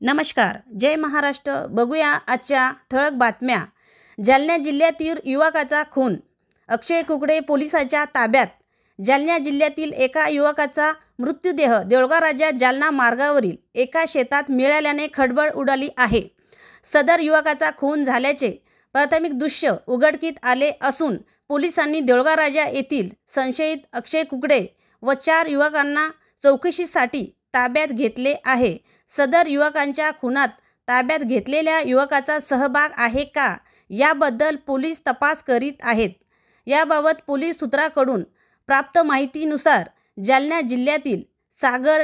नमस्कार, जय महाराष्ट्र। बघूया आजच्या ठळक बातम्या। जालना जिल्ह्यातील युवकाचा खून, अक्षय कुकडे पोलिसांच्या ताब्यात। जालना जिल्ह्यातील एका युवकाचा मृतदेह देऊळगाव जालना मार्गावरील एका शेतात मिळाल्याने खळबळ उडाली आहे। सदर युवकाचा खून झाल्याचे प्राथमिक दृश्य उघडकीस आले असून पोलिसांनी देऊळगाव येथील संशयित अक्षय कुकडे व 4 युवकांना चौकशीसाठी ताब्यात घेतले आहे। सदर युवकांच्या खुनात ताब्यात घेतलेल्या युवकाचा सहभाग आहे का याबद्दल पोलीस तपास करीत आहेत। याबाबत पोलीस सूत्रांकडून प्राप्त माहितीनुसार जालना जिल्ह्यातील सागर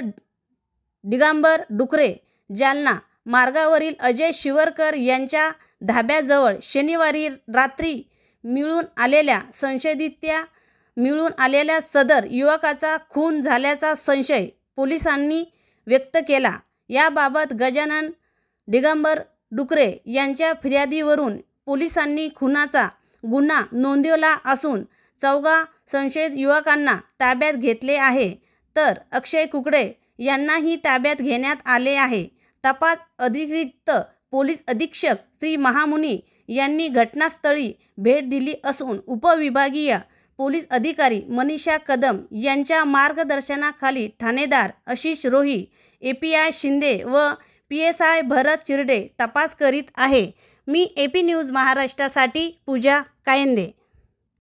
दिगंबर डुकरे जालना मार्गावरील अजय शिवरकर यांच्या धाब्याजवळ शनिवारी रात्री संशयितरित्या मिळून आलेल्या सदर युवकाचा खून झाल्याचा संशय पोलिसांनी व्यक्त केला। याबाबत गजानन दिगंबर डुकरे यांच्या फिर्यादीवरून पोलिसांनी खुनाचा गुन्हा नोंदवला असून 4 संशयित युवकांना ताब्यात घेतले आहे, तर अक्षय कुकडे यांनाही ताब्यात घेण्यात आले आहे। तपास अतिरिक्त पोलीस अधीक्षक श्री महामुनी यांनी घटनास्थळी भेट दिली असून उपविभागीय पोलीस अधिकारी मनीषा कदम यांच्या मार्गदर्शनाखाली ठाणेदार आशिष रोही, API शिंदे व PSI भरत चिरडे तपास करीत आहे। मी AP न्यूज महाराष्ट्रासाठी पूजा कायंदे।